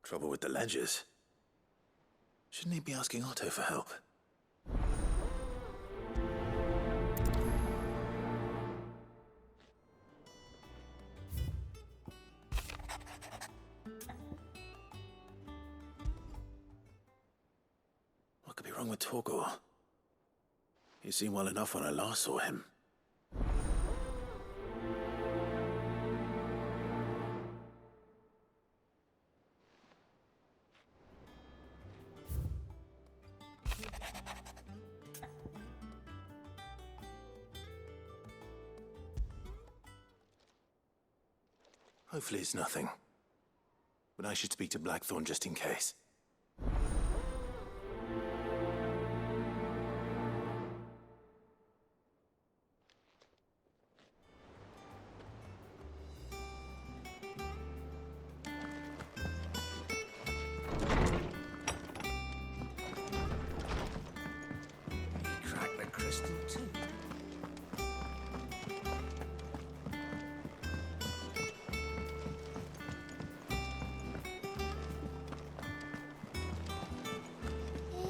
Trouble with the ledgers. Shouldn't he be asking Otto for help? What could be wrong with Torgor? He seemed well enough when I last saw him. Hopefully it's nothing. But I should speak to Blackthorn just in case. Crack the crystal too.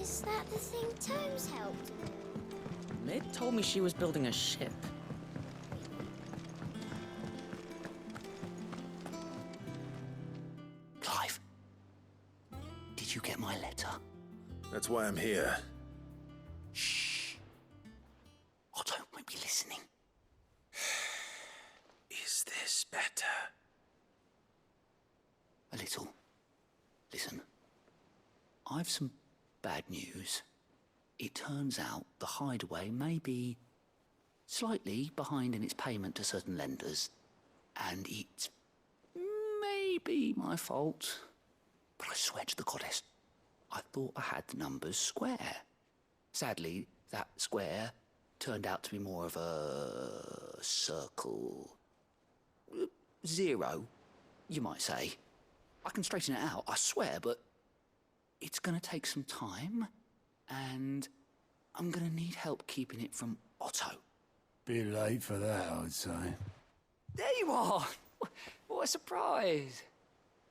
Is that the thing Tomes helped? Mid told me she was building a ship. Clive, did you get my letter? That's why I'm here. Shh. Otto might be listening. Is this better? A little. Listen, I've some bad news. It turns out the hideaway may be slightly behind in its payment to certain lenders, and it's maybe my fault. But I swear to the goddess, I thought I had the numbers square. Sadly, that square turned out to be more of a circle. Zero, you might say. I can straighten it out, I swear, but it's gonna take some time, and I'm gonna need help keeping it from Otto. Bit late for that, I'd say. There you are! What a surprise!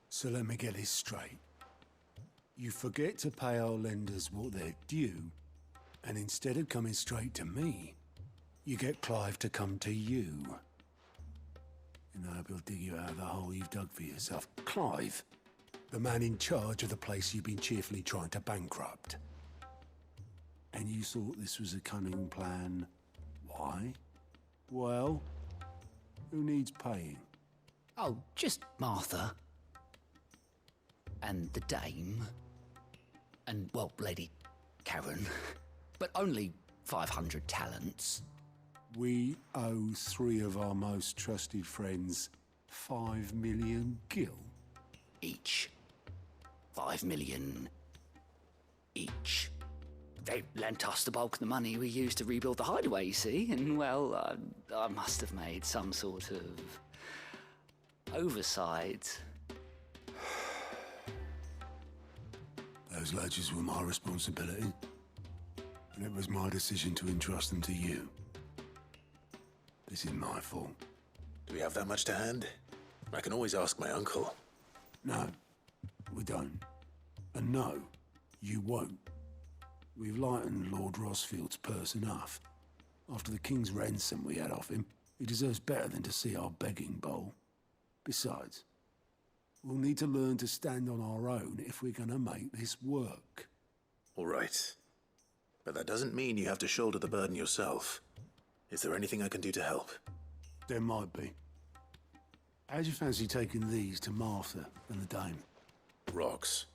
So let me get this straight. You forget to pay our lenders what they're due, and instead of coming straight to me, you get Clive to come to you. And I hope he'll dig you out of the hole you've dug for yourself. Clive, the man in charge of the place you've been cheerfully trying to bankrupt. And you thought this was a cunning plan. Why? Well, who needs paying? Oh, just Martha. And the dame. And, well, Lady Karen. But only 500 talents. We owe 3 of our most trusted friends 5 million gil. Each. 5 million each. They lent us the bulk of the money we used to rebuild the hideaway, you see, and, well, I must have made some sort of oversight. Those ledgers were my responsibility, and it was my decision to entrust them to you. This is my fault. Do we have that much to hand? I can always ask my uncle. No, we don't. And no, you won't. We've lightened Lord Rosfield's purse enough. After the king's ransom we had off him, he deserves better than to see our begging bowl. Besides, we'll need to learn to stand on our own if we're gonna make this work. All right. But that doesn't mean you have to shoulder the burden yourself. Is there anything I can do to help? There might be. How'd you fancy taking these to Martha and the dame? Rocks.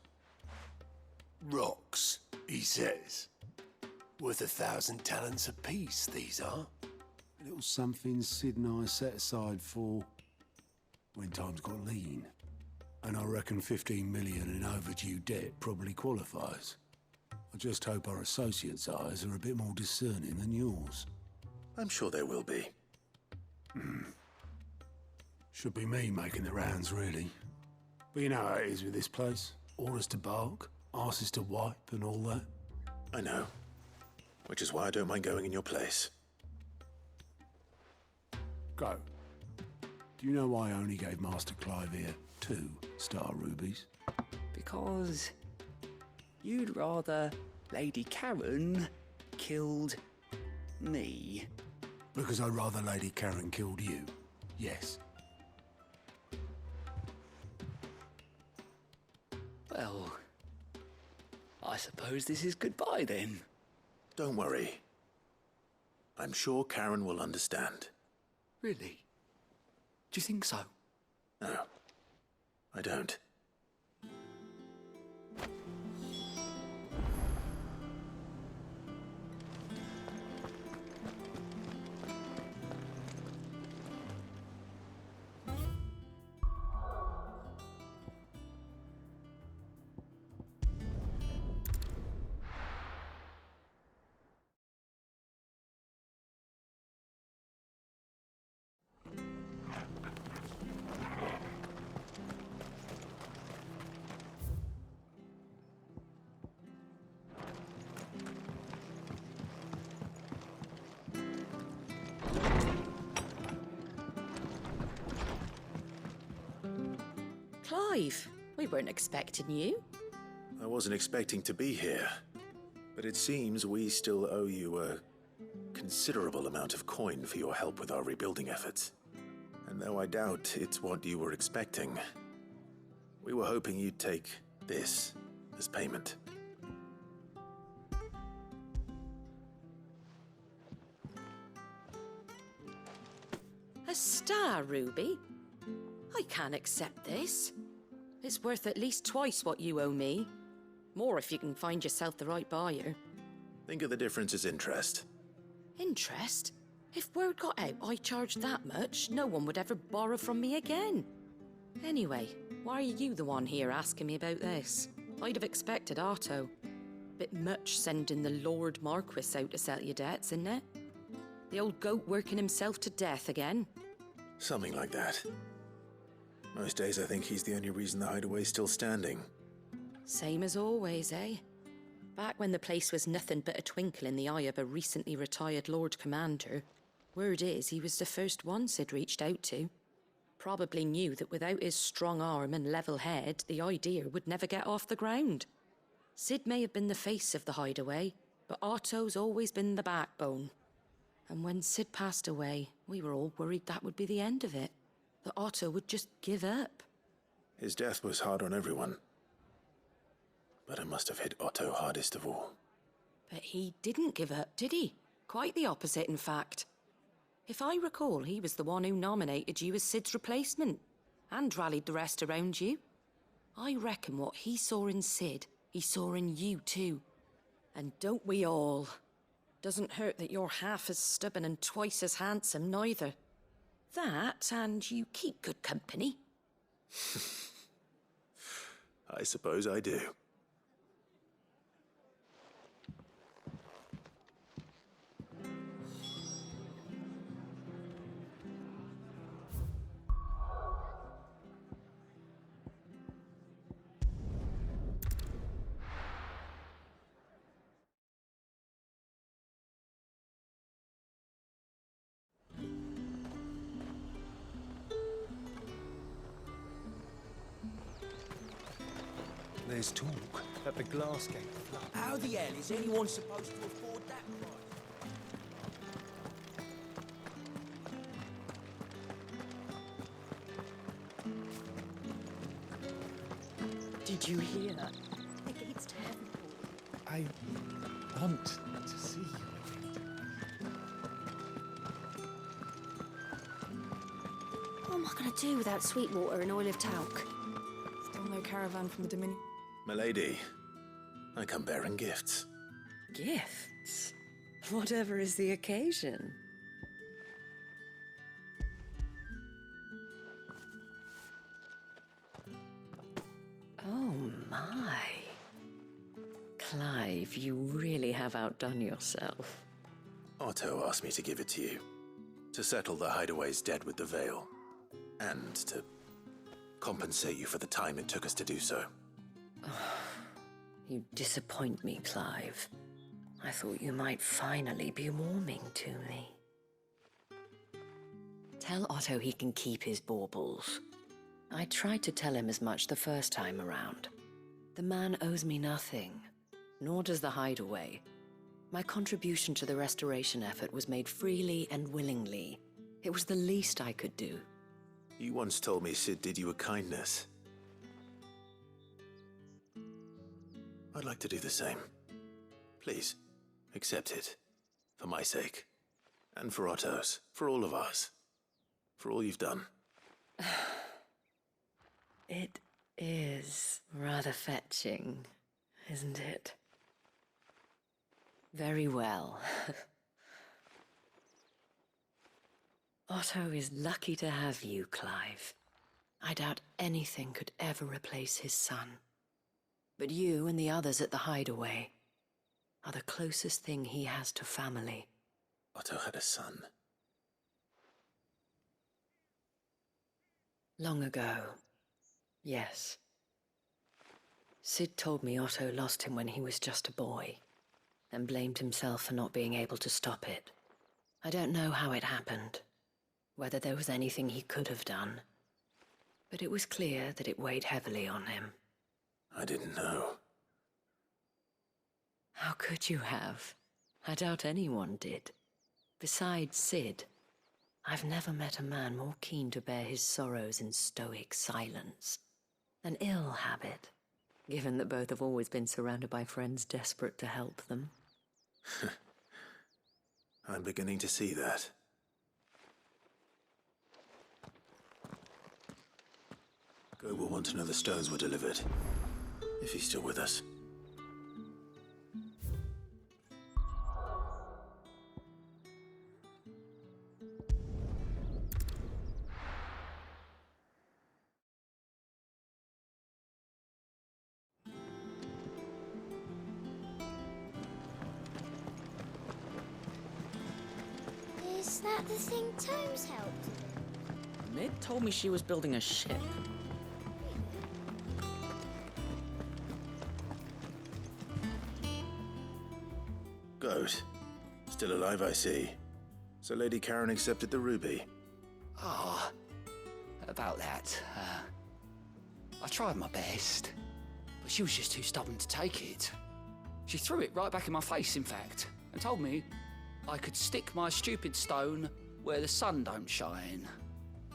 Rocks, he says. Worth 1,000 talents apiece, these are. A little something Cid and I set aside for when times got lean. And I reckon 15 million in overdue debt probably qualifies. I just hope our associates' eyes are a bit more discerning than yours. I'm sure there will be. Should be me making the rounds, really. But you know how it is with this place. Orders to bark, arses to wipe, and all that. I know. Which is why I don't mind going in your place. Go. Do you know why I only gave Master Clive here 2 star rubies? Because you'd rather Lady Karen killed me. Because I'd rather Lady Karen killed you. Yes. Well, I suppose this is goodbye then. Don't worry. I'm sure Karen will understand. Really? Do you think so? No, I don't. Clive, we weren't expecting you. I wasn't expecting to be here, but it seems we still owe you a considerable amount of coin for your help with our rebuilding efforts. And though I doubt it's what you were expecting, we were hoping you'd take this as payment. A star ruby? I can't accept this. It's worth at least twice what you owe me. More if you can find yourself the right buyer. Think of the difference as interest. Interest? If word got out I charged that much, no one would ever borrow from me again. Anyway, why are you the one here asking me about this? I'd have expected Otto. Bit much sending the Lord Marquis out to settle your debts, isn't it? The old goat working himself to death again. Something like that. Most days I think he's the only reason the hideaway's still standing. Same as always, eh? Back when the place was nothing but a twinkle in the eye of a recently retired Lord Commander, word is he was the first one Cid reached out to. Probably knew that without his strong arm and level head, the idea would never get off the ground. Cid may have been the face of the hideaway, but Otto's always been the backbone. And when Cid passed away, we were all worried that would be the end of it. That Otto would just give up. His death was hard on everyone. But it must have hit Otto hardest of all. But he didn't give up, did he? Quite the opposite, in fact. If I recall, he was the one who nominated you as Cid's replacement, and rallied the rest around you. I reckon what he saw in Cid, he saw in you too. And don't we all? Doesn't hurt that you're half as stubborn and twice as handsome, neither. That, and you keep good company. I suppose I do. There's talk that the glass gate flood. How the hell is anyone supposed to afford that price? Did you hear? The gate's terrible. I want to see you. What am I going to do without Sweetwater and Olive Talc? Still no caravan from the Dominion. Milady, I come bearing gifts. Gifts? Whatever is the occasion. Oh my. Clive, you really have outdone yourself. Otto asked me to give it to you. To settle the hideaway's debt with the veil. And to compensate you for the time it took us to do so. You disappoint me, Clive. I thought you might finally be warming to me. Tell Otto he can keep his baubles. I tried to tell him as much the first time around, The man owes me nothing, nor does the hideaway. My contribution to the restoration effort was made freely and willingly. It was the least I could do. You once told me Cid did you a kindness. I'd like to do the same. Please, accept it. For my sake. And for Otto's. For all of us. For all you've done. It is rather fetching, isn't it? Very well. Otto is lucky to have you, Clive. I doubt anything could ever replace his son. But you and the others at the hideaway are the closest thing he has to family. Otto had a son. Long ago, yes. Cid told me Otto lost him when he was just a boy, and blamed himself for not being able to stop it. I don't know how it happened, whether there was anything he could have done, but it was clear that it weighed heavily on him. I didn't know. How could you have? I doubt anyone did. Besides Cid, I've never met a man more keen to bear his sorrows in stoic silence. An ill habit, given that both have always been surrounded by friends desperate to help them. I'm beginning to see that. Go will want to know the stones were delivered. If he's still with us. Is that the thing Tomes helped? Mid told me she was building a ship. Goat. Still alive, I see. So Lady Karen accepted the ruby. Ah, about that. I tried my best, but she was just too stubborn to take it. She threw it right back in my face, in fact, and told me I could stick my stupid stone where the sun don't shine.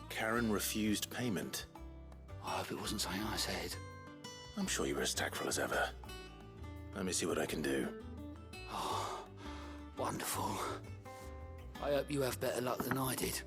Karen refused payment. I hope it wasn't something I said. I'm sure you were as tactful as ever. Let me see what I can do. Oh, wonderful. I hope you have better luck than I did.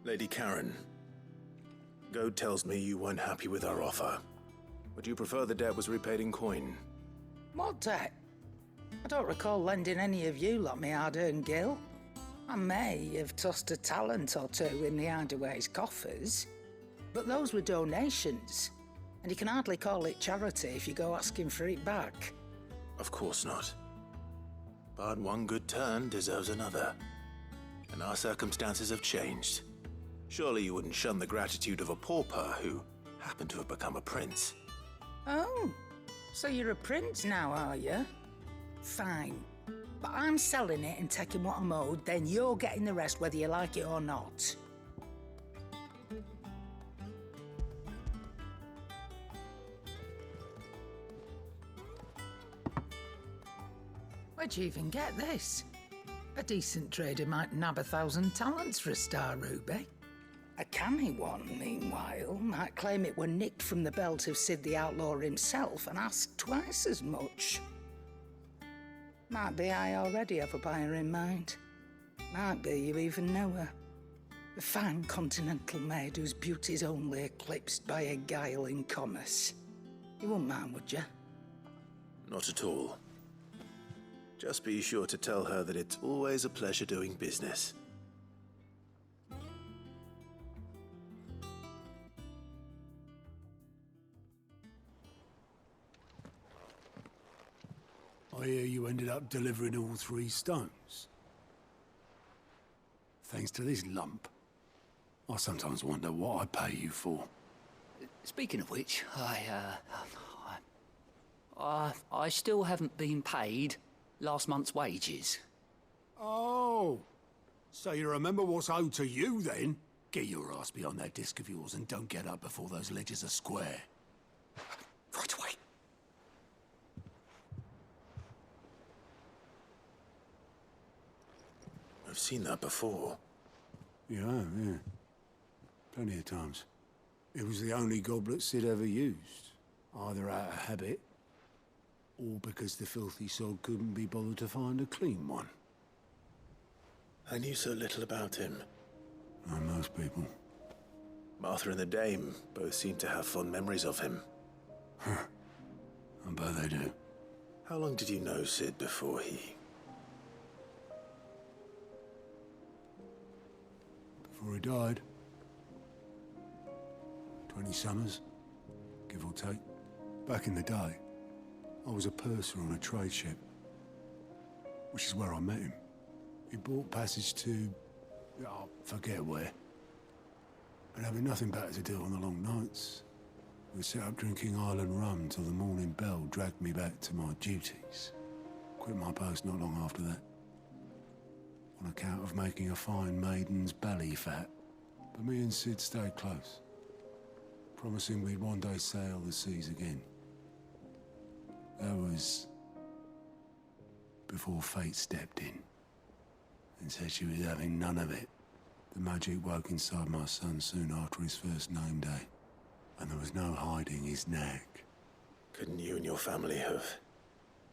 Lady Karen, Goad tells me you weren't happy with our offer. Would you prefer the debt was repaid in coin? What debt? I don't recall lending any of you like me hard-earned gil. I may have tossed a talent or two in the hideaway's coffers, but those were donations, and you can hardly call it charity if you go asking for it back. Of course not. But one good turn deserves another. And our circumstances have changed. Surely you wouldn't shun the gratitude of a pauper who happened to have become a prince. Oh, so you're a prince now, are you? Fine. But I'm selling it and taking what I'm owed, then you're getting the rest whether you like it or not. Where'd you even get this? A decent trader might nab 1,000 talents for a star ruby. A canny one, meanwhile, might claim it were nicked from the belt of Cid the Outlaw himself and ask twice as much. Might be I already have a buyer in mind. Might be you even know her. A fine continental maid whose beauty's only eclipsed by a guile in commerce. You wouldn't mind, would you? Not at all. Just be sure to tell her that it's always a pleasure doing business. I hear you ended up delivering all 3 stones. Thanks to this lump. I sometimes wonder what I pay you for. Speaking of which, I still haven't been paid last month's wages. Oh, so you remember what's owed to you then? Get your ass behind that disc of yours and don't get up before those ledgers are square. Right away. I've seen that before. You have, yeah. Plenty of times. It was the only goblet Cid ever used. Either out of habit, or because the filthy sod couldn't be bothered to find a clean one. I knew so little about him. Like most people. Martha and the Dame both seem to have fond memories of him. I bet they do. How long did you know Cid before he... Before he died. 20 summers, give or take. Back in the day, I was a purser on a trade ship, which is where I met him. He bought passage to... I forget where. And having nothing better to do on the long nights, we set up drinking island rum till the morning bell dragged me back to my duties. Quit my post not long after that, on account of making a fine maiden's belly fat. But me and Cid stayed close, promising we'd one day sail the seas again. That was before fate stepped in and said she was having none of it. The magic woke inside my son soon after his first name day, and there was no hiding his knack. Couldn't you and your family have...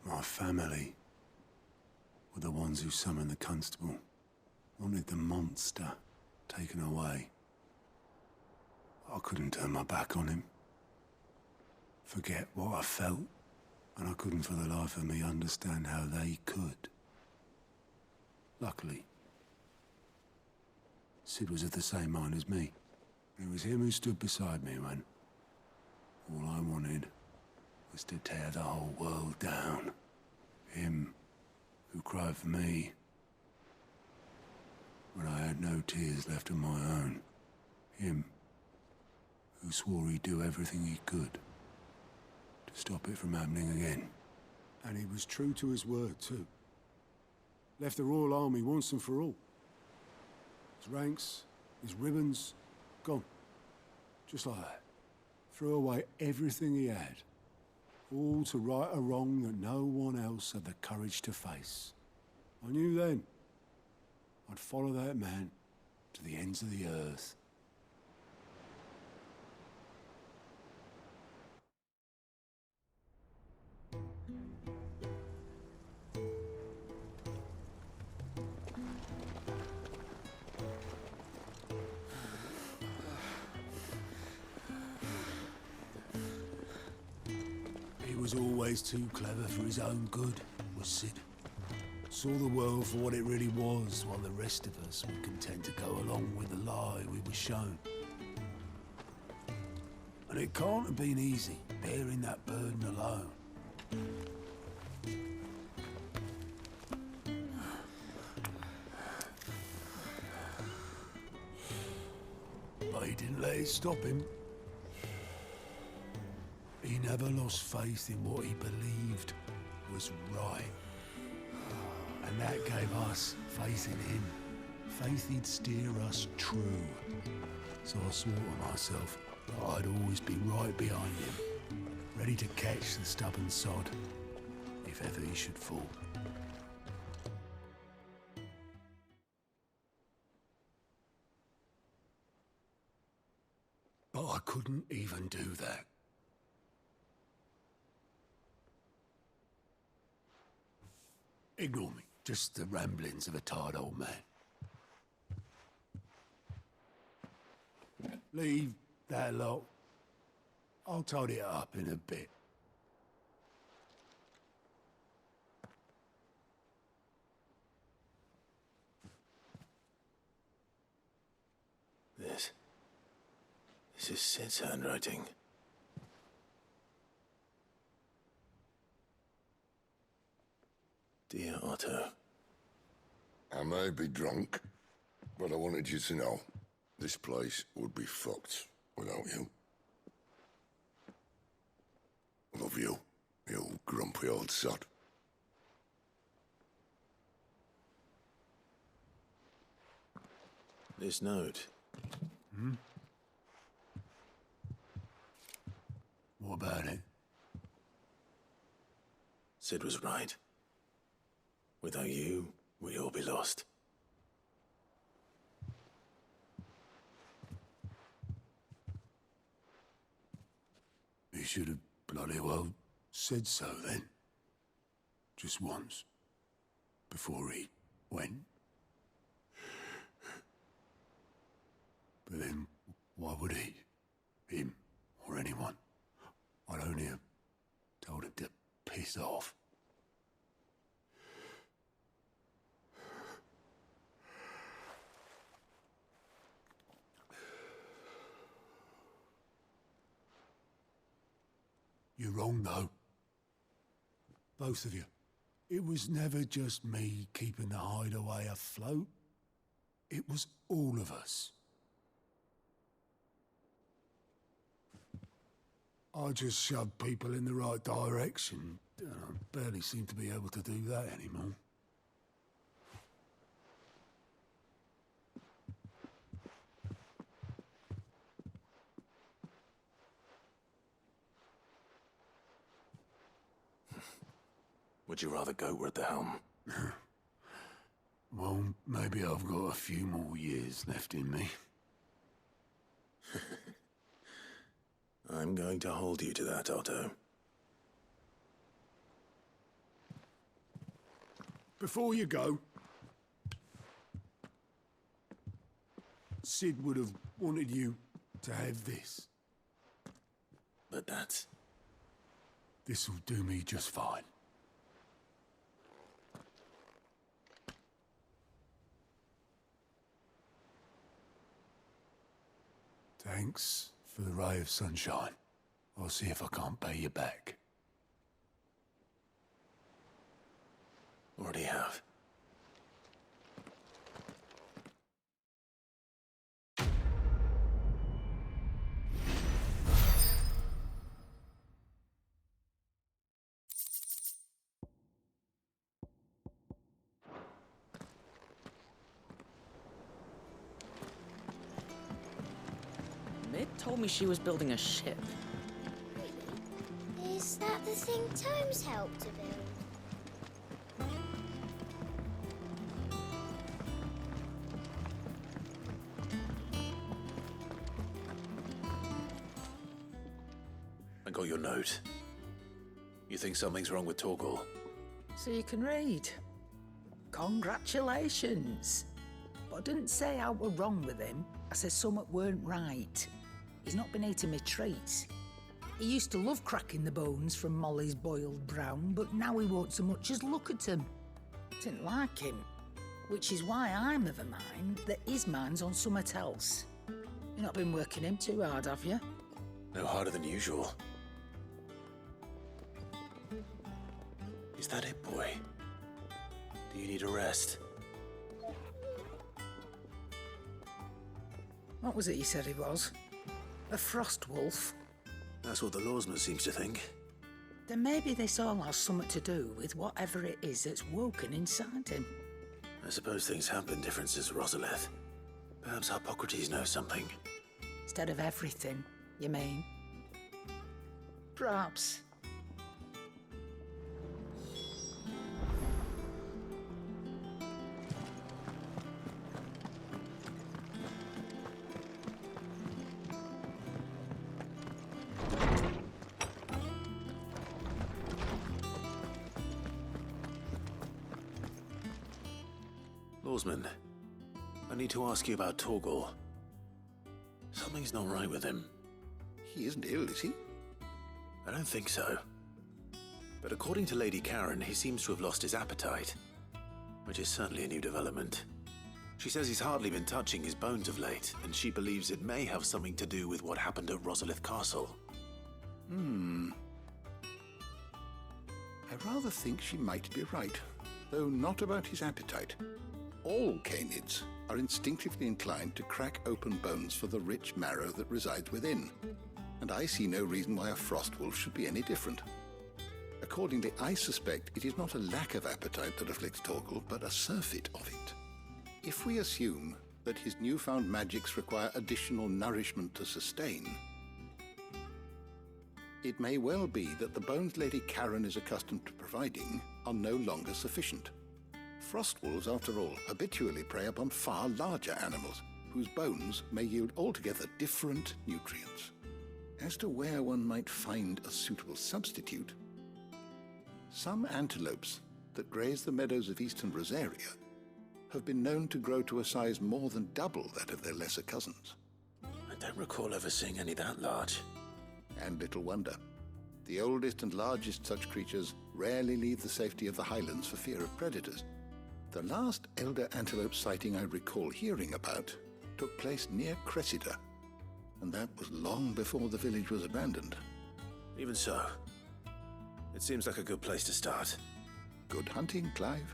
My family were the ones who summoned the constable, wanted the monster taken away. I couldn't turn my back on him, forget what I felt, and I couldn't for the life of me understand how they could. Luckily, Cid was of the same mind as me. It was him who stood beside me when all I wanted was to tear the whole world down. Him who cried for me when I had no tears left of my own. Him who swore he'd do everything he could to stop it from happening again. And he was true to his word, too. Left the Royal Army once and for all. His ranks, his ribbons, gone. Just like that. Threw away everything he had. All to right a wrong that no one else had the courage to face. I knew then I'd follow that man to the ends of the earth. He was always too clever for his own good, was Cid. Saw the world for what it really was, while the rest of us were content to go along with the lie we were shown. And it can't have been easy, bearing that burden alone. But he didn't let it stop him. He never lost faith in what he believed was right. And that gave us faith in him. Faith he'd steer us true. So I swore to myself that I'd always be right behind him, ready to catch the stubborn sod, if ever he should fall. But I couldn't even do that. Ignore me. Just the ramblings of a tired old man. Leave that lot. I'll tidy it up in a bit. This is Sid's handwriting. Dear Otto. I may be drunk, but I wanted you to know this place would be fucked without you. Love you, you grumpy old sod. This note. What about it? Cid was right. Without you, we'd all be lost. He should have bloody well said so then. Just once. Before he went. But then, why would he? Him, or anyone? I'd only have told him to piss off. You're wrong, though. Both of you. It was never just me keeping the hideaway afloat. It was all of us. I just shoved people in the right direction, and I barely seem to be able to do that anymore. Would you rather goat were at the helm? Well, maybe I've got a few more years left in me. I'm going to hold you to that, Otto. Before you go, Cid would have wanted you to have this. But that's... This'll do me just fine. Thanks for the ray of sunshine. I'll see if I can't pay you back. Already have. Mid told me she was building a ship. Really? Is that the thing Tomes helped to build? I got your note. You think something's wrong with Torgal? So you can read. Congratulations. But I didn't say I were wrong with him. I said something weren't right. He's not been eating me treats. He used to love cracking the bones from Molly's boiled brown, but now he won't so much as look at them. Didn't like him. Which is why I'm of a mind that his mind's on something else. You've not been working him too hard, have you? No harder than usual. Is that it, boy? Do you need a rest? What was it you said he was? A frost wolf? That's what the lawsman seems to think. Then maybe this all has something to do with whatever it is that's woken inside him. I suppose things have been different since Rosalith. Perhaps Hippocrates knows something. Instead of everything, you mean? Perhaps. Lawsman, I need to ask you about Torgal. Something's not right with him. He isn't ill, is he? I don't think so. But according to Lady Karen, he seems to have lost his appetite, which is certainly a new development. She says he's hardly been touching his bones of late, and she believes it may have something to do with what happened at Rosalith Castle. I rather think she might be right, though not about his appetite. All canids are instinctively inclined to crack open bones for the rich marrow that resides within, and I see no reason why a frost wolf should be any different. Accordingly, I suspect it is not a lack of appetite that afflicts Torgal, but a surfeit of it. If we assume that his newfound magics require additional nourishment to sustain, it may well be that the bones Lady Karen is accustomed to providing are no longer sufficient. Frost wolves, after all, habitually prey upon far larger animals, whose bones may yield altogether different nutrients. As to where one might find a suitable substitute, some antelopes that graze the meadows of eastern Rosaria have been known to grow to a size more than double that of their lesser cousins. I don't recall ever seeing any that large. And little wonder. The oldest and largest such creatures rarely leave the safety of the highlands for fear of predators. The last elder antelope sighting I recall hearing about took place near Cressida, and that was long before the village was abandoned. Even so, it seems like a good place to start. Good hunting, Clive.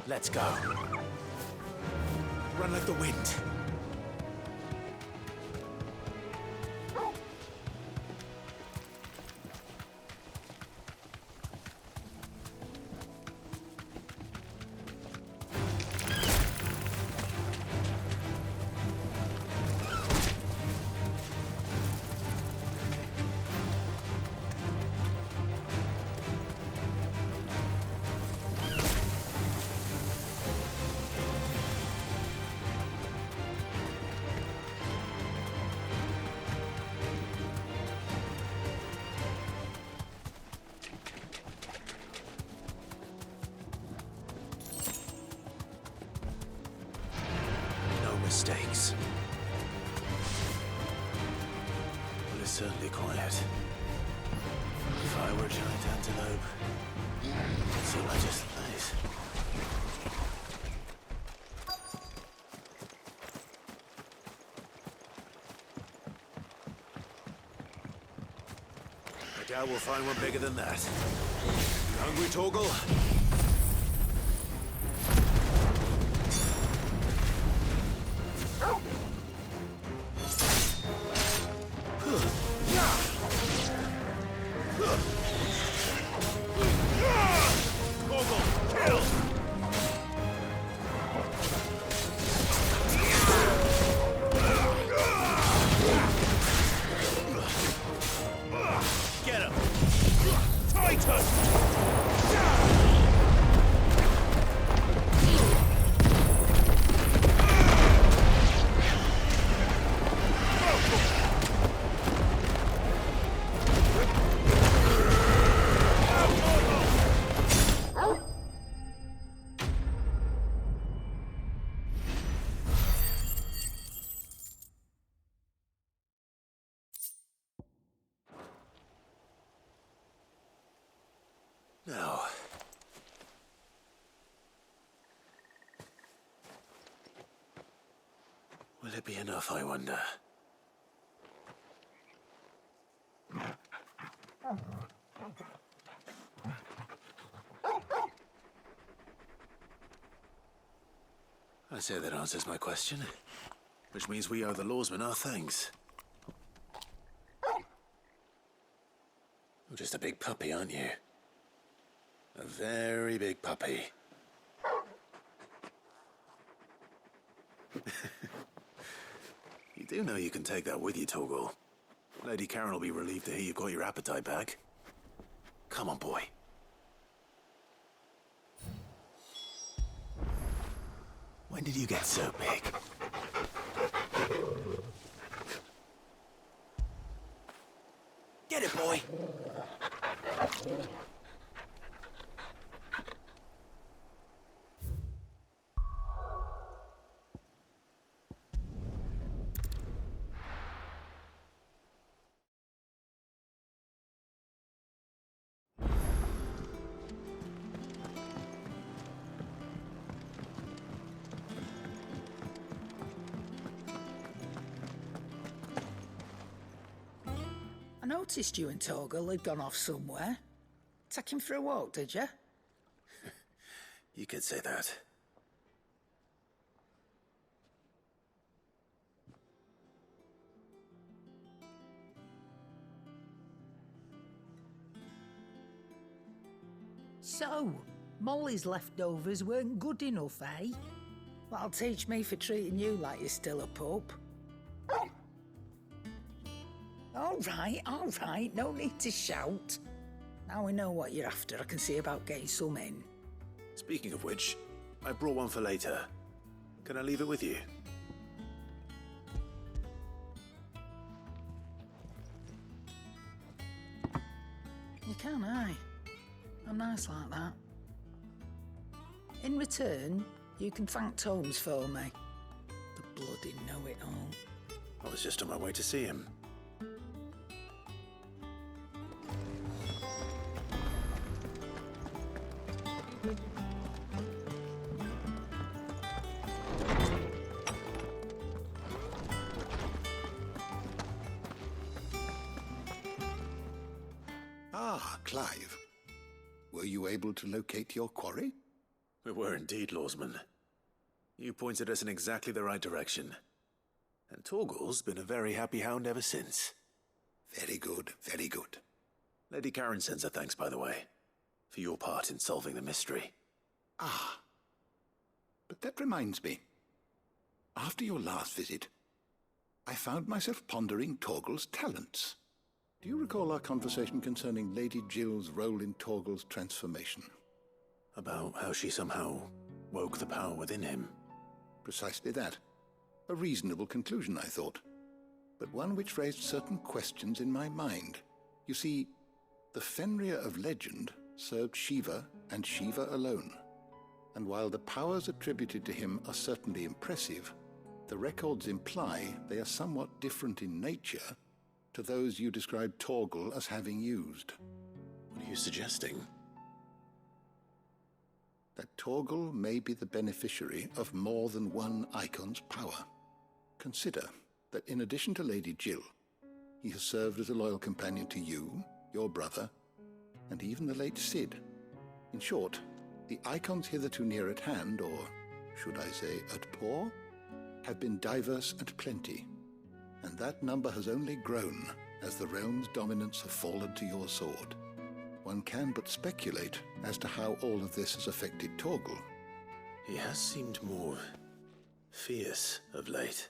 Let's go. Run like the wind. Mistakes. Well, it's certainly quiet. If I were a giant antelope, it'd seem like just the place. I doubt we'll find one bigger than that. You hungry, Torgal? Now, will it be enough, I wonder? I say that answers my question, which means we owe the lawsman our thanks. You're just a big puppy, aren't you? A very big puppy. You do know you can take that with you, Torgal. Lady Karen will be relieved to hear you've got your appetite back. Come on, boy. When did you get so big? Get it, boy! I noticed you and Torgal had gone off somewhere. Take him for a walk, did you? You could say that. So, Molly's leftovers weren't good enough, eh? That'll teach me for treating you like you're still a pup. All right, no need to shout. Now we know what you're after, I can see about getting some in. Speaking of which, I brought one for later. Can I leave it with you? You can, aye. I'm nice like that. In return, you can thank Tomes for me. The bloody know-it-all. I was just on my way to see him. Ah, Clive. Were you able to locate your quarry? We were indeed, Lawsman. You pointed us in exactly the right direction. And Torgal's been a very happy hound ever since. Very good, very good. Lady Karen sends her thanks, by the way, for your part in solving the mystery. Ah. But that reminds me. After your last visit, I found myself pondering Torgal's talents. Do you recall our conversation concerning Lady Jill's role in Torgal's transformation? About how she somehow woke the power within him. Precisely that. A reasonable conclusion, I thought. But one which raised certain questions in my mind. You see, the Fenrir of legend served Shiva and Shiva alone. And while the powers attributed to him are certainly impressive, the records imply they are somewhat different in nature to those you described Torgal as having used. What are you suggesting? That Torgal may be the beneficiary of more than one icon's power. Consider that in addition to Lady Jill, he has served as a loyal companion to you, your brother, and even the late Cid. In short, the icons hitherto near at hand, or should I say at paw, have been diverse and plenty, and that number has only grown as the realm's dominance have fallen to your sword. One can but speculate as to how all of this has affected Torgal. He has seemed more fierce of late.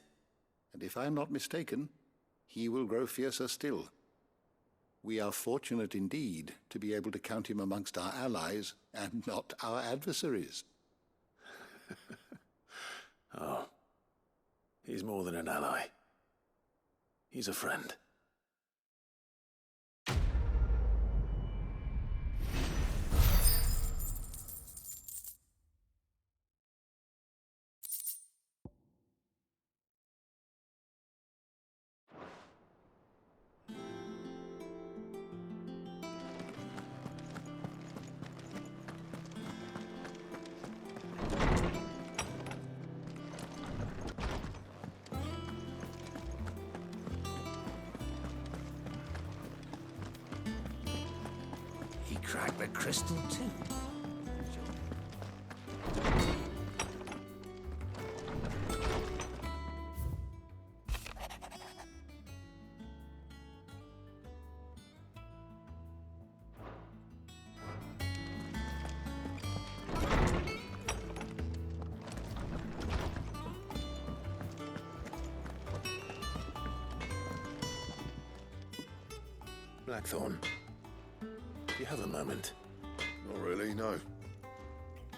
And if I'm not mistaken, he will grow fiercer still. We are fortunate indeed to be able to count him amongst our allies and not our adversaries. Oh, he's more than an ally. He's a friend. Crack the crystal too. Blackthorn, do you have a moment? Not really, no.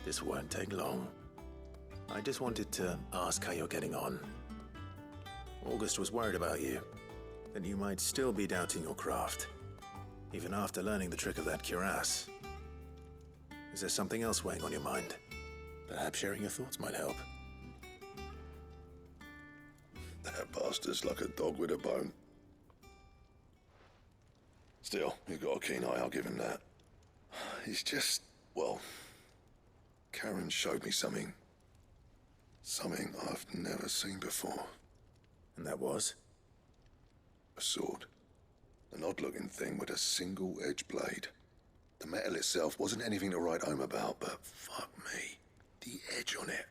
This won't take long. I just wanted to ask how you're getting on. August was worried about you, that you might still be doubting your craft, even after learning the trick of that cuirass. Is there something else weighing on your mind? Perhaps sharing your thoughts might help. That bastard's like a dog with a bone. Still, he's got a keen eye, I'll give him that. He's just, well, Karen showed me something. Something I've never seen before. And that was? A sword. An odd-looking thing with a single-edged blade. The metal itself wasn't anything to write home about, but fuck me. The edge on it.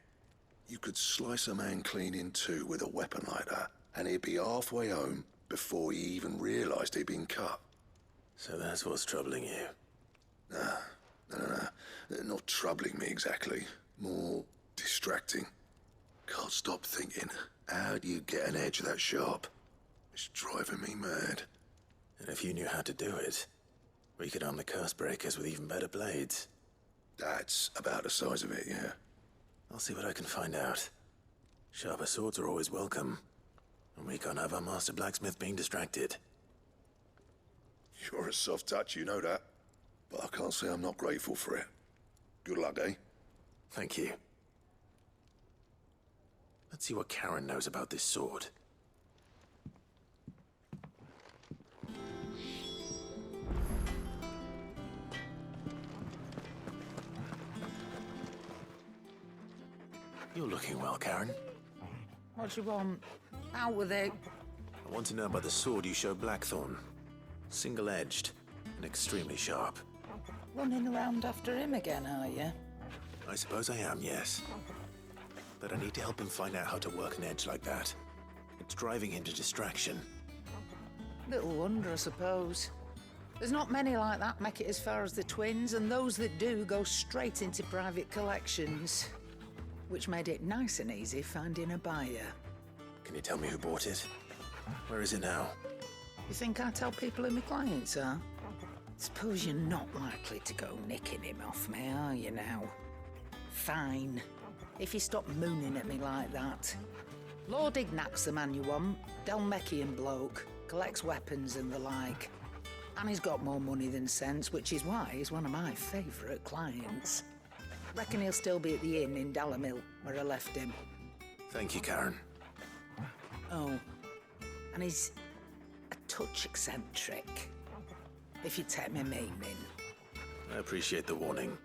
You could slice a man clean in two with a weapon like that, and he'd be halfway home before he even realized he'd been cut. So that's what's troubling you? No. Not troubling me exactly. More distracting. Can't stop thinking, how do you get an edge that sharp? It's driving me mad. And if you knew how to do it, we could arm the curse breakers with even better blades. That's about the size of it, yeah. I'll see what I can find out. Sharper swords are always welcome, and we can't have our master blacksmith being distracted. You're a soft touch, you know that. But I can't say I'm not grateful for it. Good luck, eh? Thank you. Let's see what Karen knows about this sword. You're looking well, Karen. What do you want? Out with it. I want to know about the sword you showed Blackthorn. Single-edged and extremely sharp. Running around after him again, are you? I suppose I am, yes. But I need to help him find out how to work an edge like that. It's driving him to distraction. Little wonder, I suppose. There's not many like that make it as far as the twins, and those that do go straight into private collections. Which made it nice and easy finding a buyer. Can you tell me who bought it? Where is it now? You think I tell people who my clients are? Suppose you're not likely to go nicking him off me, are you now? Fine. If you stop mooning at me like that. Lord Ignac's the man you want. Dalmecian bloke. Collects weapons and the like. And he's got more money than sense, which is why he's one of my favourite clients. Reckon he'll still be at the inn in Dalamil, where I left him. Thank you, Karen. Oh, and he's a touch eccentric, if you take my meaning. I appreciate the warning.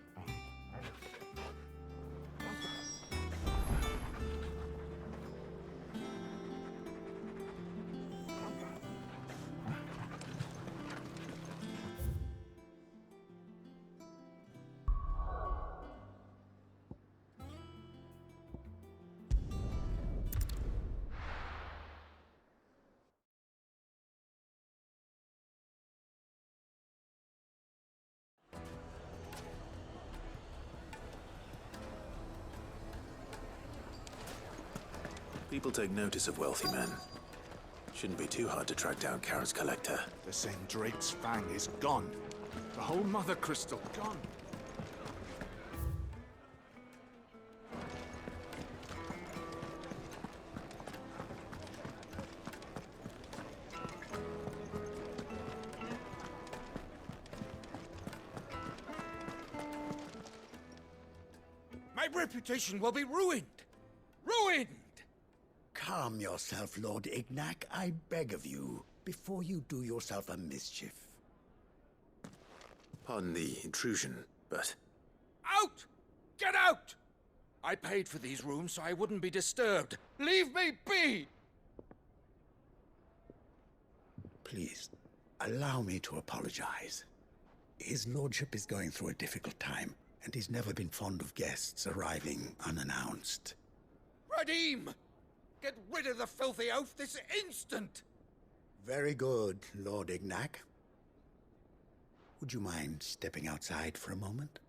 People take notice of wealthy men. Shouldn't be too hard to track down Karen's collector. The Sendrake's fang is gone. The whole Mother Crystal gone. My reputation will be ruined! Ruined! Calm yourself, Lord Ignac, I beg of you, before you do yourself a mischief. Pardon the intrusion, but... Out! Get out! I paid for these rooms so I wouldn't be disturbed. Leave me be! Please, allow me to apologize. His lordship is going through a difficult time, and he's never been fond of guests arriving unannounced. Radim! Get rid of the filthy oaf this instant! Very good, Lord Ignac. Would you mind stepping outside for a moment?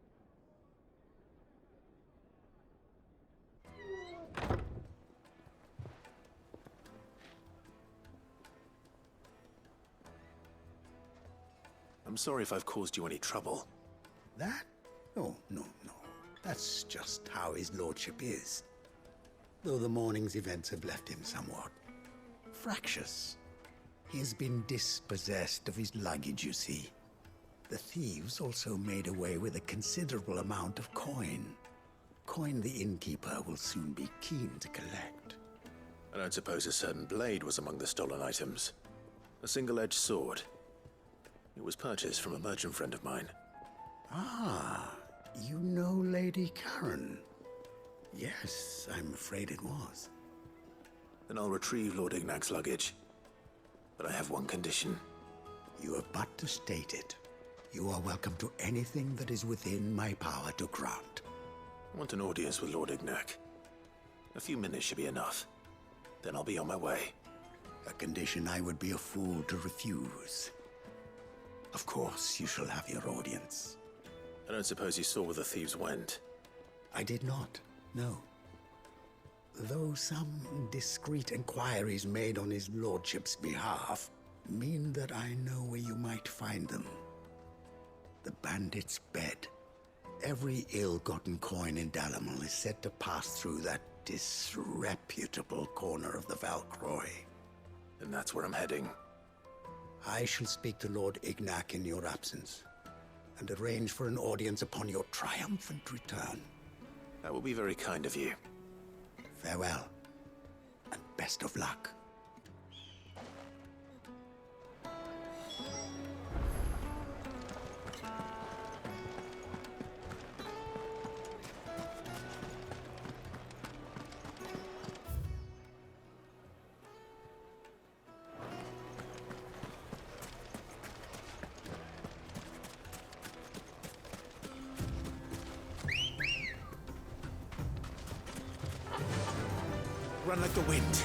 I'm sorry if I've caused you any trouble. That? Oh, no. That's just how his lordship is. Though the morning's events have left him somewhat fractious. He has been dispossessed of his luggage, you see. The thieves also made away with a considerable amount of coin. Coin the innkeeper will soon be keen to collect. I don't suppose a certain blade was among the stolen items. A single-edged sword. It was purchased from a merchant friend of mine. Ah, you know Lady Karen. Yes, I'm afraid it was. Then I'll retrieve Lord Ignac's luggage. But I have one condition. You have but to state it. You are welcome to anything that is within my power to grant. I want an audience with Lord Ignac. A few minutes should be enough. Then I'll be on my way. A condition I would be a fool to refuse. Of course, you shall have your audience. I don't suppose you saw where the thieves went. I did not, no. Though some discreet inquiries made on his lordship's behalf mean that I know where you might find them. The bandit's bed. Every ill-gotten coin in Dalamal is said to pass through that disreputable corner of the Valcroy. And that's where I'm heading. I shall speak to Lord Ignac in your absence, and arrange for an audience upon your triumphant return. That will be very kind of you. Farewell, and best of luck. Run like the wind.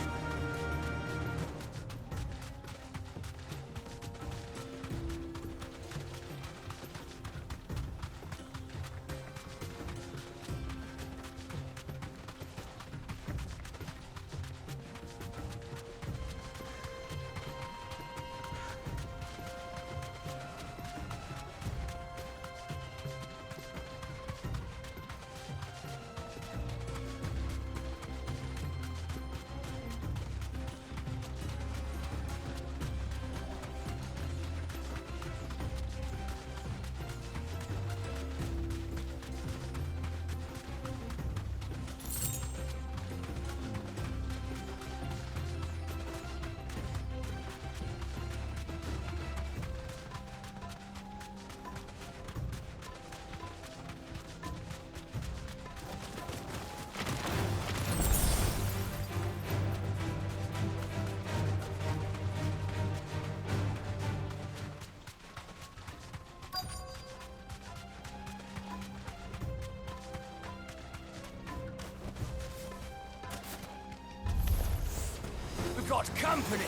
Got company!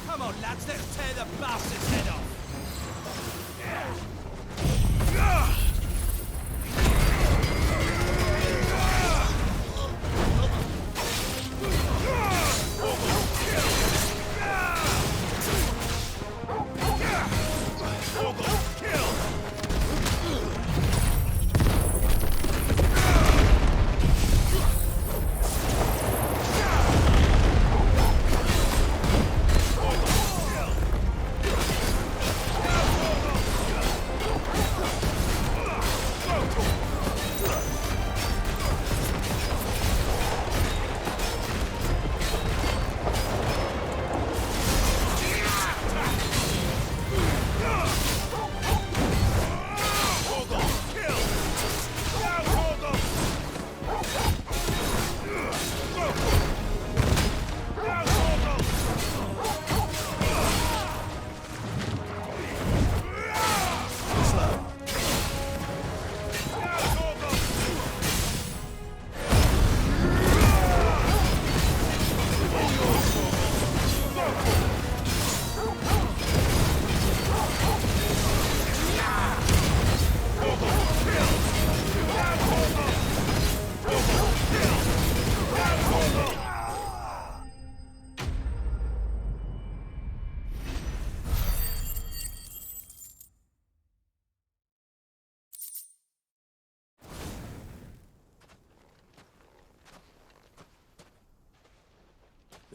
Come on, lads, let's tear the bastard's head off!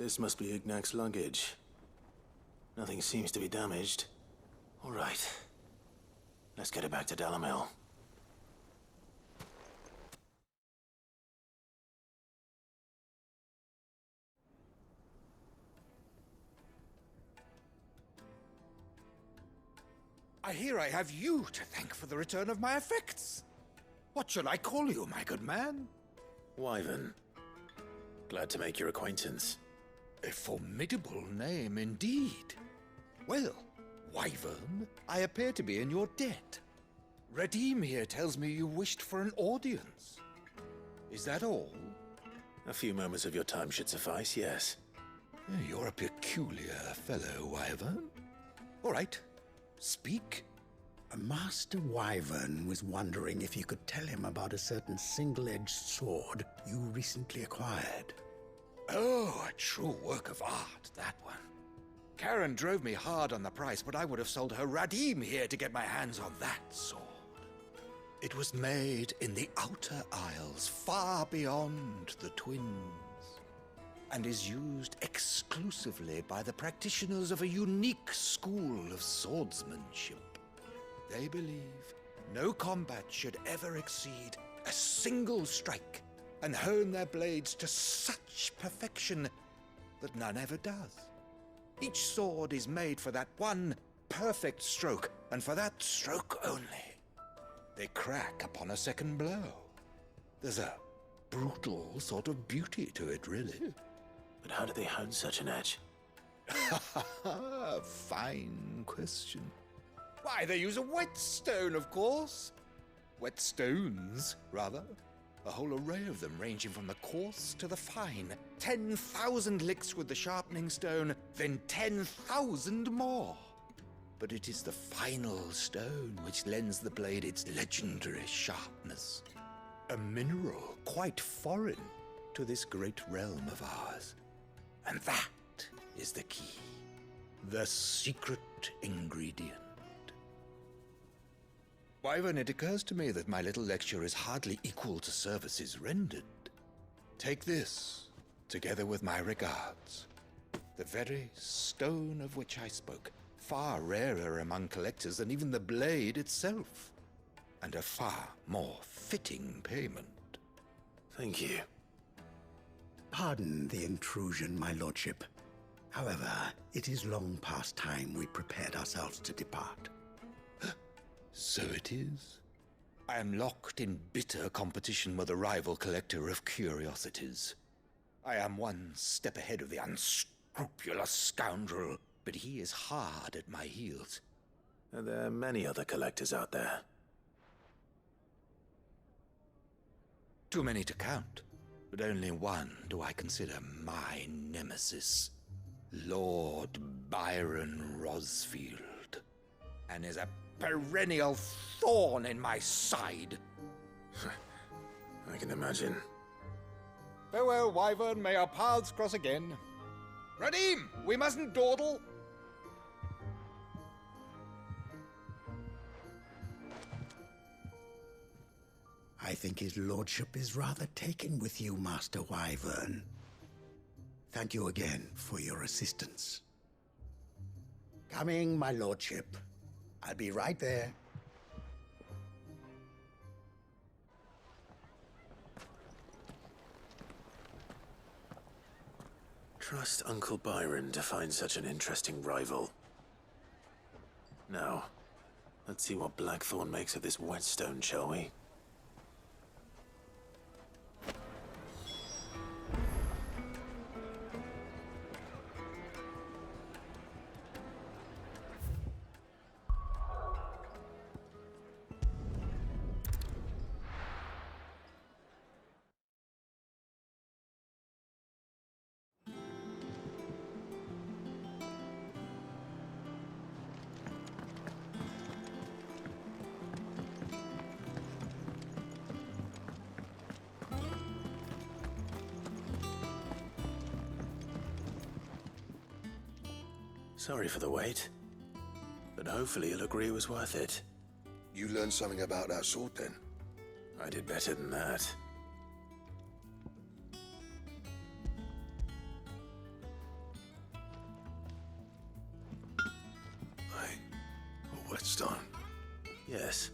This must be Ignac's luggage. Nothing seems to be damaged. All right. Let's get it back to Dalamel. I hear I have you to thank for the return of my effects. What shall I call you, my good man? Wyvern. Glad to make your acquaintance. A formidable name indeed. Well, Wyvern, I appear to be in your debt. Redeem here tells me you wished for an audience. Is that all? A few moments of your time should suffice, yes. You're a peculiar fellow, Wyvern. All right, speak. Master Wyvern was wondering if you could tell him about a certain single-edged sword you recently acquired. Oh, a true work of art, that one. Karen drove me hard on the price, but I would have sold her Radim here to get my hands on that sword. It was made in the Outer Isles, far beyond the Twins, and is used exclusively by the practitioners of a unique school of swordsmanship. They believe no combat should ever exceed a single strike, and hone their blades to such perfection that none ever does. Each sword is made for that one perfect stroke, and for that stroke only. They crack upon a second blow. There's a brutal sort of beauty to it, really. But how do they hone such an edge? Fine question. Why, they use a whetstone, of course. Whetstones, rather. A whole array of them, ranging from the coarse to the fine. 10,000 licks with the sharpening stone, then 10,000 more. But it is the final stone which lends the blade its legendary sharpness. A mineral quite foreign to this great realm of ours. And that is the key. The secret ingredient. Wyvern, it occurs to me that my little lecture is hardly equal to services rendered. Take this, together with my regards. The very stone of which I spoke, far rarer among collectors than even the blade itself, and a far more fitting payment. Thank you. Pardon the intrusion, my lordship. However, it is long past time we prepared ourselves to depart. So it is. I am locked in bitter competition with a rival collector of curiosities. I am one step ahead of the unscrupulous scoundrel, but he is hard at my heels. Are there many other collectors out there? Too many to count, but only one do I consider my nemesis. Lord Byron Rosfield, and is a perennial thorn in my side. I can imagine. Farewell, Wyvern. May our paths cross again. Radim, we mustn't dawdle. I think his lordship is rather taken with you, Master Wyvern. Thank you again for your assistance. Coming, my lordship. I'll be right there. Trust Uncle Byron to find such an interesting rival. Now, let's see what Blackthorn makes of this whetstone, shall we? Sorry for the wait, but hopefully you'll agree it was worth it. You learned something about that sword, then? I did better than that. whetstone. Yes.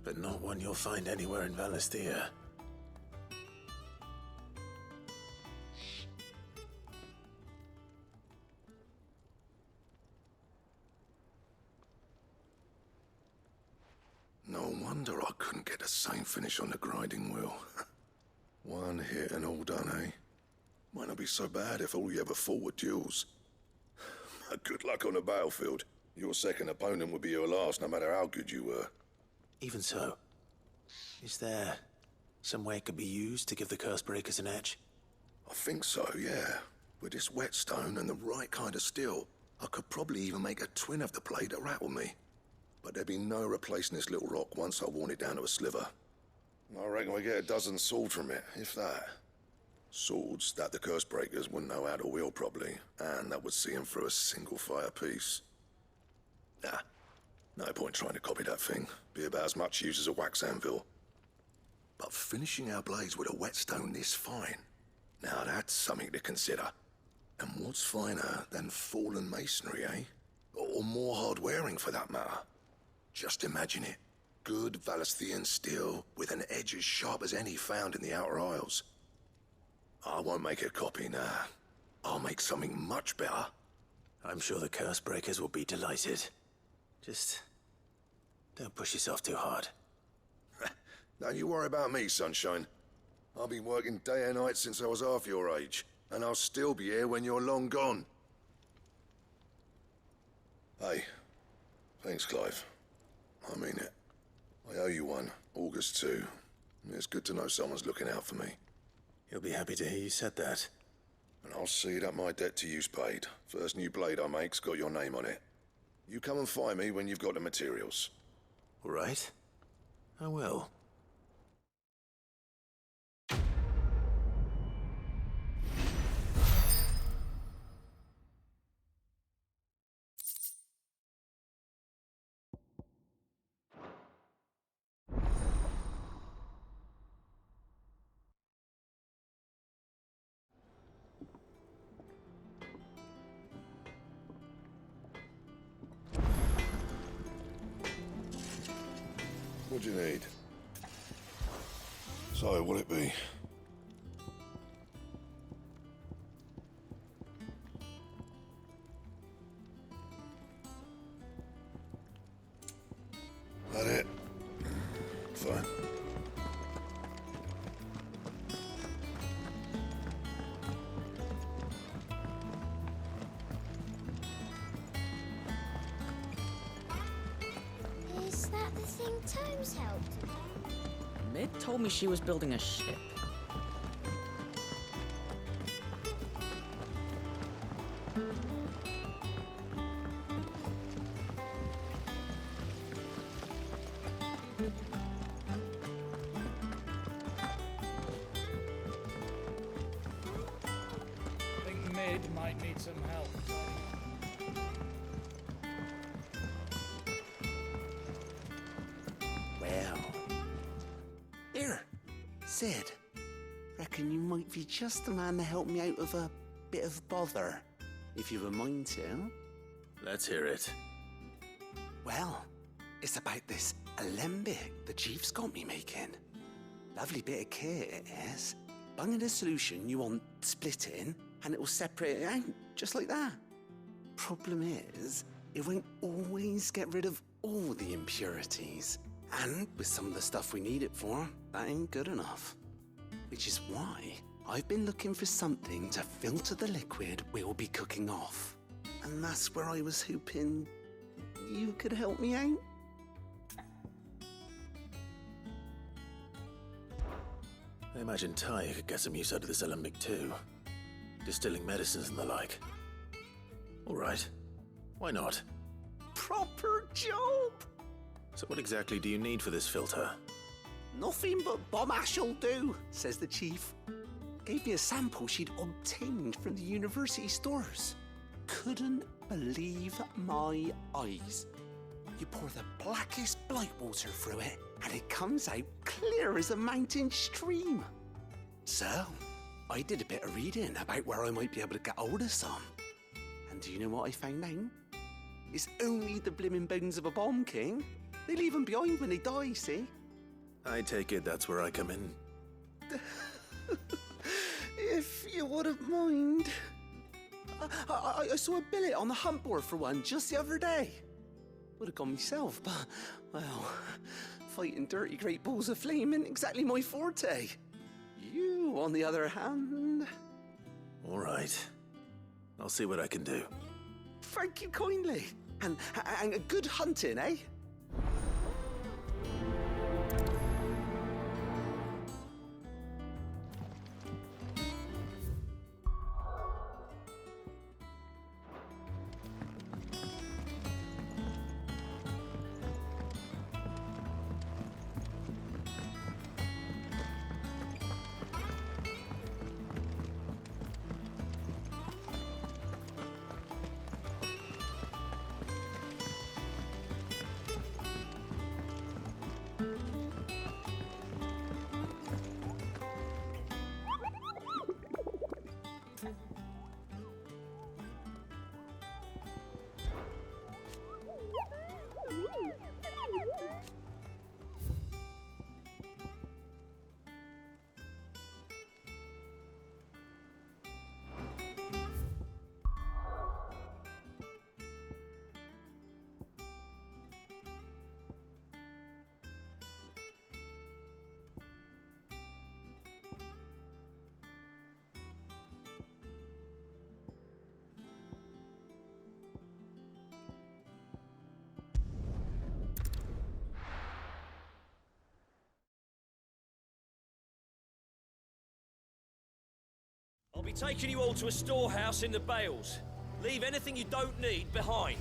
But not one you'll find anywhere in Valisthea. No wonder I couldn't get the same finish on the grinding wheel. One hit and all done, eh? Might not be so bad if all you ever fought were duels. Good luck on the battlefield. Your second opponent would be your last, no matter how good you were. Even so, is there some way it could be used to give the curse breakers an edge? I think so, yeah. With this whetstone and the right kind of steel, I could probably even make a twin of the blade that rattled me. But there'd be no replacing this little rock once I worn it down to a sliver. I reckon we get a dozen swords from it, if that. Swords that the curse breakers wouldn't know how to wield properly, and that would see them through a single fire piece. Nah, no point trying to copy that thing. Be about as much use as a wax anvil. But finishing our blades with a whetstone this fine, now that's something to consider. And what's finer than fallen masonry, eh? Or more hard-wearing, for that matter. Just imagine it. Good Valisthean steel with an edge as sharp as any found in the Outer Isles. I won't make a copy, nah. I'll make something much better. I'm sure the curse breakers will be delighted. Just don't push yourself too hard. Don't you worry about me, sunshine. I've been working day and night since I was half your age, and I'll still be here when you're long gone. Hey, thanks, Clive. I mean it. I owe you one, August too. It's good to know someone's looking out for me. He'll be happy to hear you said that. And I'll see that my debt to you's paid. First new blade I make's got your name on it. You come and find me when you've got the materials. All right. I will. What do you need? So, what'll it be? That it? Fine. Is that the thing Tomes helped with? Mid told me she was building a ship. I think Mid might need some help. Well. Here, Cid. Reckon you might be just the man to help me out of a bit of bother, if you've a mind to. Let's hear it. Well, it's about this alembic the chief's got me making. Lovely bit of kit it is. Bung in a solution you want splitting, and it will separate it out, just like that. Problem is, it won't always get rid of all the impurities. And with some of the stuff we need it for, that ain't good enough. Which is why I've been looking for something to filter the liquid we'll be cooking off. And that's where I was hoping you could help me out. I imagine Ty could get some use out of this alembic too. Distilling medicines and the like. All right. Why not? Proper job! So what exactly do you need for this filter? Nothing but bomb ash'll do, says the chief. Gave me a sample she'd obtained from the university stores. Couldn't believe my eyes. You pour the blackest blight water through it, and it comes out clear as a mountain stream. So, I did a bit of reading about where I might be able to get hold of some. And do you know what I found out? It's only the blimmin' bones of a bomb king. They leave them behind when they die, see? I take it that's where I come in. If you wouldn't mind. I saw a billet on the hunt board for one just the other day. Would have gone myself, but, well, fighting dirty great balls of flame isn't exactly my forte. You, on the other hand... All right. I'll see what I can do. Thank you kindly. And good hunting, eh? I'll be taking you all to a storehouse in the Bales. Leave anything you don't need behind.